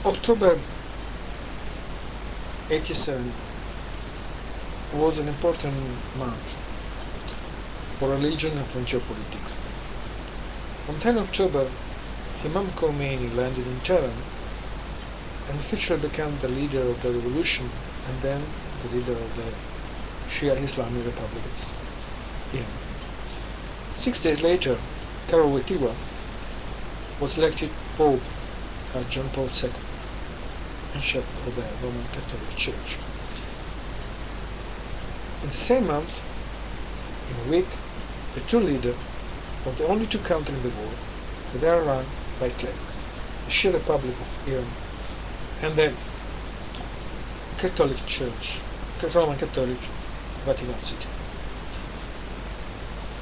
October 87 was an important month for religion and for geopolitics. On 10 October, Imam Khomeini landed in Tehran and officially became the leader of the revolution and then the leader of the Shia Islamic Republic of Iran. 6 days later, Karol Wojtyła was elected Pope by John Paul II and chef of the Roman Catholic Church. In the same month, in a week, the two leaders of the only two countries in the world that are run by clerics, the Shia Republic of Iran and the Catholic Church, Roman Catholic Vatican City.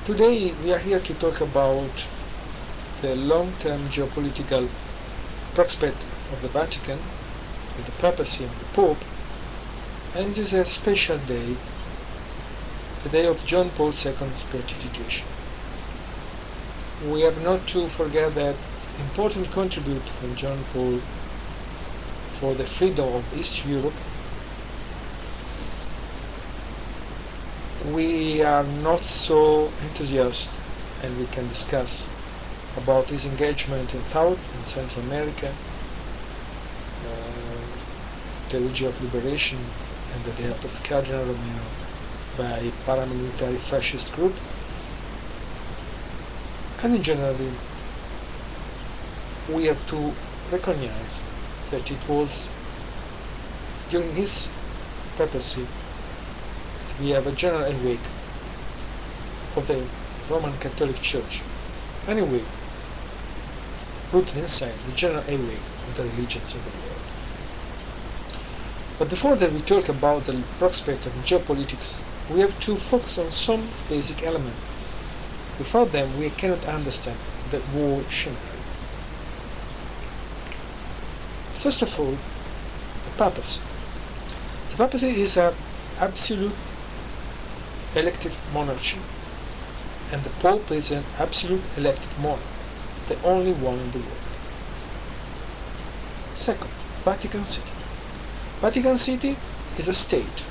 Today we are here to talk about the long-term geopolitical prospect of the Vatican, of the papacy and the Pope, and this is a special day, the day of John Paul II's beatification. We have not to forget that important contribution from John Paul for the freedom of East Europe. We are not so enthusiastic, and we can discuss about his engagement in South and Central America, theology of liberation and the death of Cardinal Romero by paramilitary fascist group. And in general, we have to recognize that it was during his papacy that we have a general awake of the Roman Catholic Church, anyway, rooted inside the general awake of the religions in the world. But before that we talk about the prospect of geopolitics, we have to focus on some basic elements. Without them we cannot understand the world scenario. First of all, the papacy. The papacy is an absolute elective monarchy, and the Pope is an absolute elected monarch, the only one in the world. Second, Vatican City. Vatican City is a state.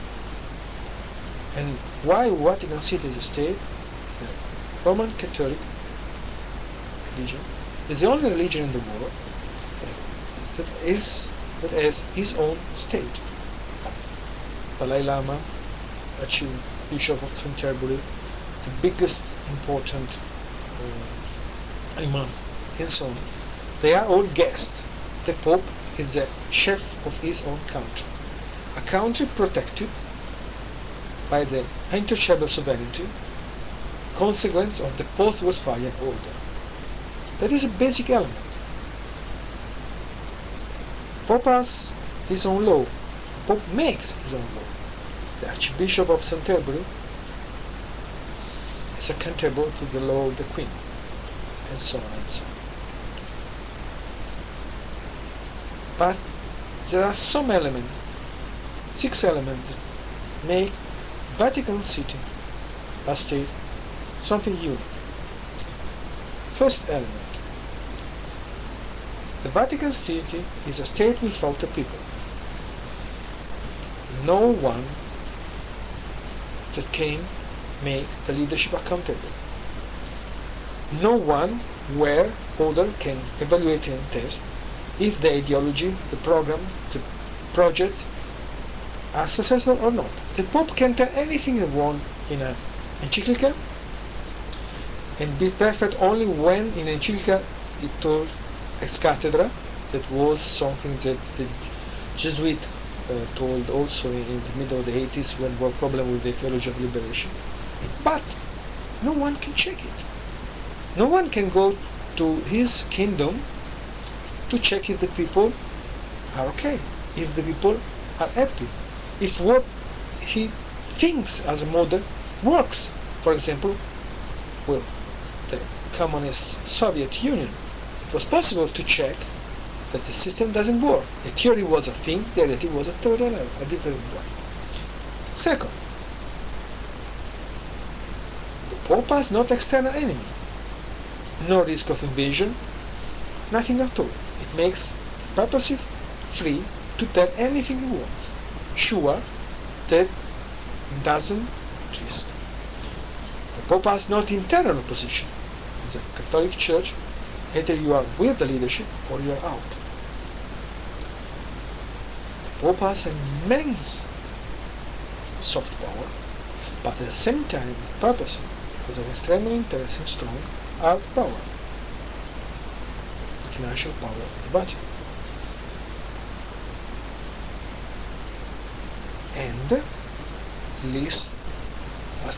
And why Vatican City is a state? The Roman Catholic religion is the only religion in the world that has his own state. Dalai Lama, Archbishop of Canterbury, the biggest important imams, and so on. They are all guests. The Pope is the chef of his own country, a country protected by the untouchable sovereignty, consequence of the post-Westphalian order. That is a basic element. The Pope has his own law. The Pope makes his own law. The Archbishop of Canterbury is accountable to the law of the Queen, and so on and so on. But there are some elements, 6 elements, that make Vatican City a state something unique. First element, the Vatican City is a state without a people. No one that can make the leadership accountable. No one where other can evaluate and test if the ideology, the program, the project are successful or not. The Pope can tell anything he wants in an encyclical and be perfect only when in encyclical it told ex cathedra. That was something that the Jesuit told also in the middle of the 80s when there were problems with the theology of liberation. But no one can check it. No one can go to his kingdom to check if the people are okay, if the people are happy, if what he thinks as a model works. For example, with the communist Soviet Union, it was possible to check that the system doesn't work. The theory was a thing, the reality was a different one. Second, the Pope has not external enemy, no risk of invasion, nothing at all. It makes the papacy free to tell anything he wants, sure that doesn't risk. The Pope has not internal opposition. In the Catholic Church, either you are with the leadership or you are out. The Pope has immense soft power, but at the same time the papacy has an extremely interesting, strong hard power, financial power of the Vatican. And last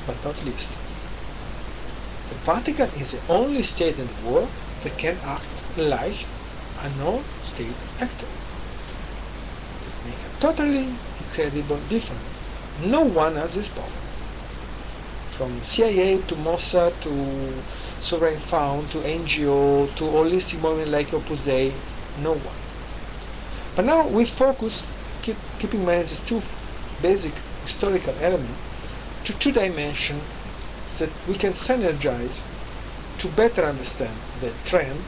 but not least, the Vatican is the only state in the world that can act like a non-state actor. That make a totally incredible difference. No one has this power. From CIA to Mossad to Sovereign Fund to NGO to holistic movement like Opus Dei, no one. But now we focus, keeping in mind these two basic historical elements, to two dimensions that we can synergize to better understand the trend,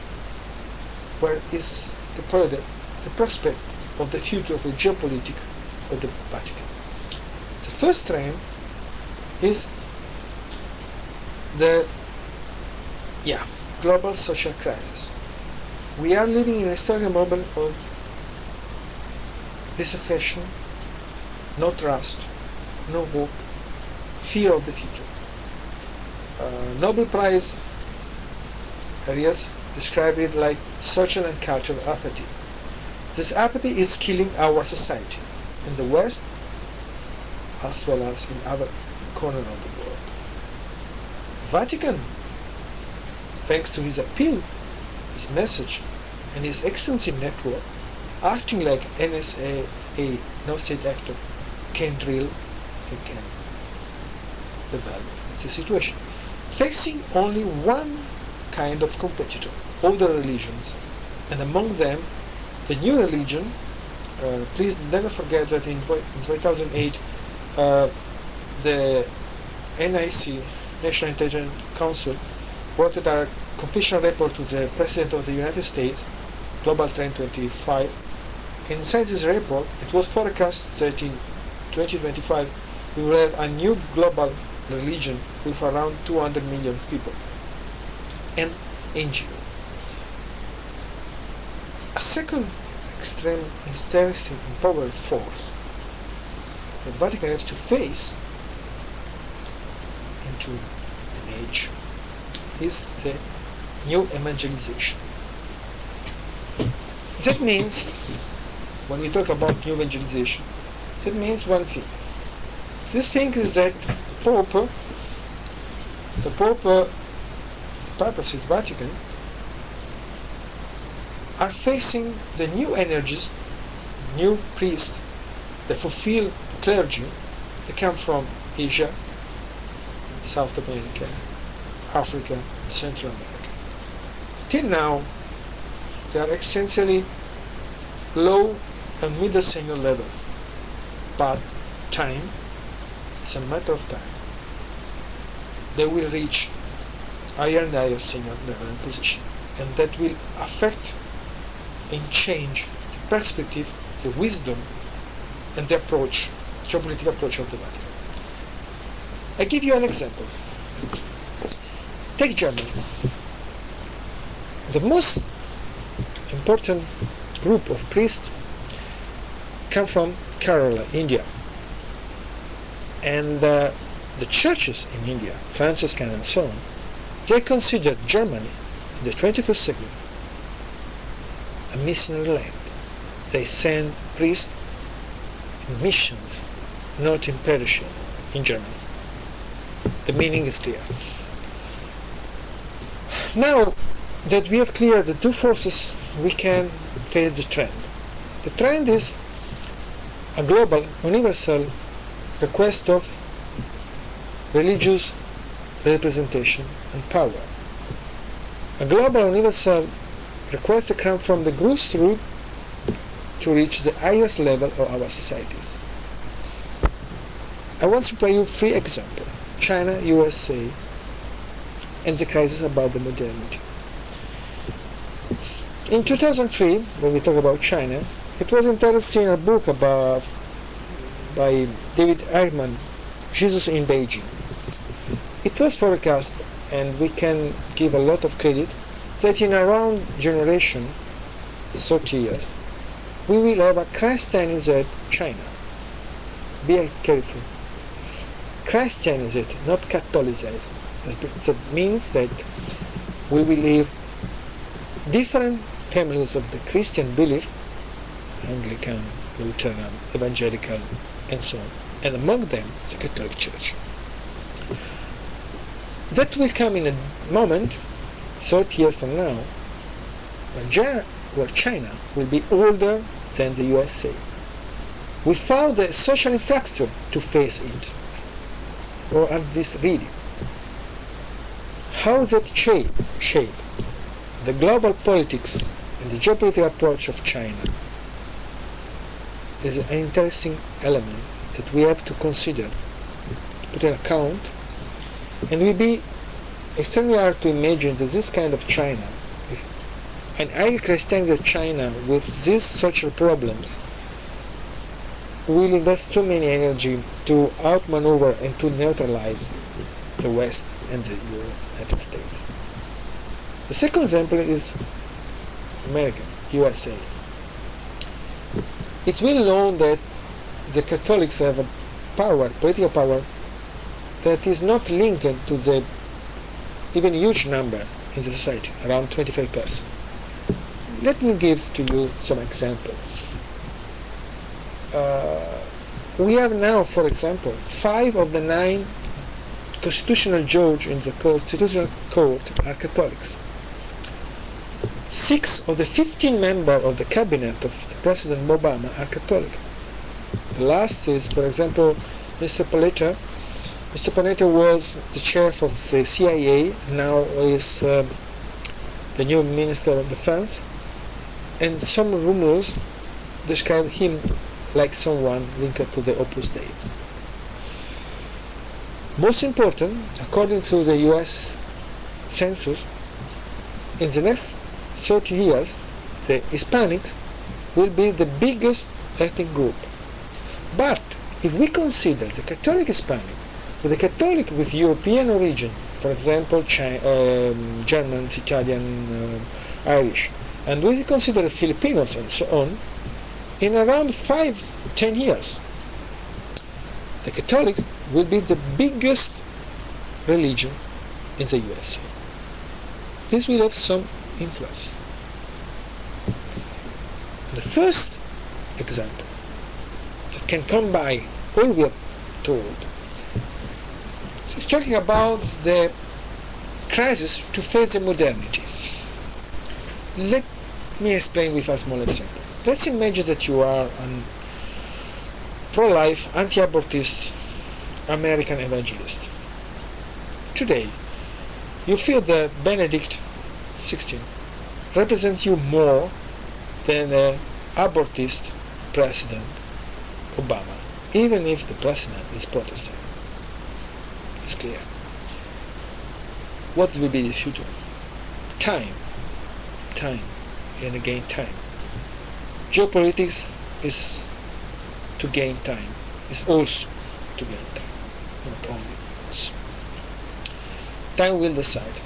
where is the prospect of the future of the geopolitics of the Vatican. The first trend is the global social crisis. We are living in a historical moment of disaffection, no trust, no hope, fear of the future. Nobel Prize areas describe it like social and cultural apathy. This apathy is killing our society in the West as well as in other corners of the world. The Vatican, thanks to his appeal, his message, and his extensive network, acting like NSA, a non-state actor, can drill and can develop the situation. Facing only one kind of competitor, other religions, and among them the new religion. Please never forget that in 2008 the NIC, National Intelligence Council, wrote a confidential report to the President of the United States, Global Trend 25. And inside this report, it was forecast that in 2025 we will have a new global religion with around 200 million people, and NGO. A second extreme, interesting and powerful force the Vatican has to face into an age is the new evangelization. That means, when we talk about new evangelization, that means one thing. This thing is that the papacy, the Vatican, are facing the new energies, new priests that fulfill the clergy that come from Asia, South America, Africa, Central America. Till now, they are essentially low and middle senior level, but time, it's a matter of time, they will reach higher and higher senior level and position, and that will affect and change the perspective, the wisdom, and the approach, geopolitical approach of the Vatican. I give you an example. Take Germany. The most important group of priests come from Kerala, India. And the churches in India, Franciscan and so on, they consider Germany in the 21st century a missionary land. They send priests in missions, not in perishing in Germany. The meaning is clear. Now that we have cleared the two forces, we can face the trend. The trend is a global, universal request of religious representation and power. A global, universal request that comes from the grassroots to reach the highest level of our societies. I want to play you 3 examples: China, USA, and the crisis about the modernity. In 2003, when we talk about China, It was interesting, a book by David Ehrman, Jesus in Beijing. It was forecast, and we can give a lot of credit, that in around generation, 30 years, we will have a Christianized China. Be careful. Christianized, not Catholicized. That means that we will have different families of the Christian belief, Anglican, Lutheran, Evangelical, and so on, and among them the Catholic Church. That will come in a moment, 30 years from now, where China will be older than the USA, without the social infrastructure to face it. Or at this reading. How that shape the global politics and the geopolitical approach of China is an interesting element that we have to consider, to put in account, and it will be extremely hard to imagine that this kind of China, an highly Christianized China with these social problems, will invest too many energy to outmaneuver and to neutralize the West and the United States. The second example is America, USA. It's well known that the Catholics have a power, political power, that is not linked to the even huge number in the society, around 25%. Let me give to you some examples. We have now, for example, 5 of the 9 constitutional judges in the Constitutional Court are Catholics. 6 of the 15 members of the cabinet of President Obama are Catholic. The last is, for example, Mr. Panetta. Mr. Panetta was the chief of the CIA, now is the new Minister of Defense, and some rumors describe him like someone linked to the Opus Dei. Most important, according to the US Census, in the next 30 years, the Hispanics will be the biggest ethnic group. But if we consider the Catholic Hispanic with the Catholic with European origin, for example, Germans, Italian, Irish, and we consider the Filipinos and so on, in around 5-10 years, the Catholic will be the biggest religion in the USA. This will have some influence. The first example that can come by all we have told is talking about the crisis to face the modernity. Let me explain with a small example. Let's imagine that you are a pro-life, anti-abortist American evangelist. Today, you feel that Benedict XVI represents you more than an abortist President Obama, even if the president is Protestant. It's clear. What will be the future? Time, and again time. Geopolitics is to gain time, is also to gain time, not only also. Time will decide.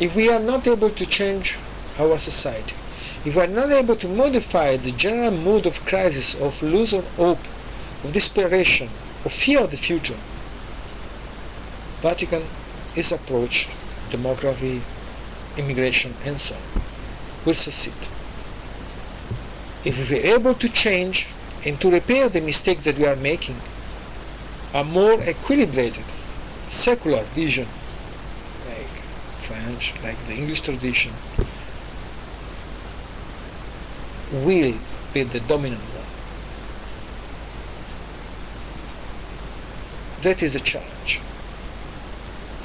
If we are not able to change our society, if we are not able to modify the general mood of crisis, of loss of hope, of desperation, of fear of the future, Vatican is approach, demography, immigration, and so on, will succeed. If we are able to change and to repair the mistakes that we are making, a more equilibrated, secular vision, like French, like the English tradition, will be the dominant one. That is a challenge.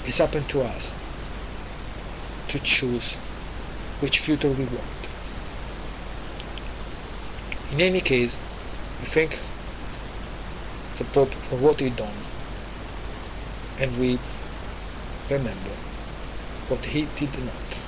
It's up to us to choose which future we want. In any case, we thank the Pope for what he done, and we remember what he did not.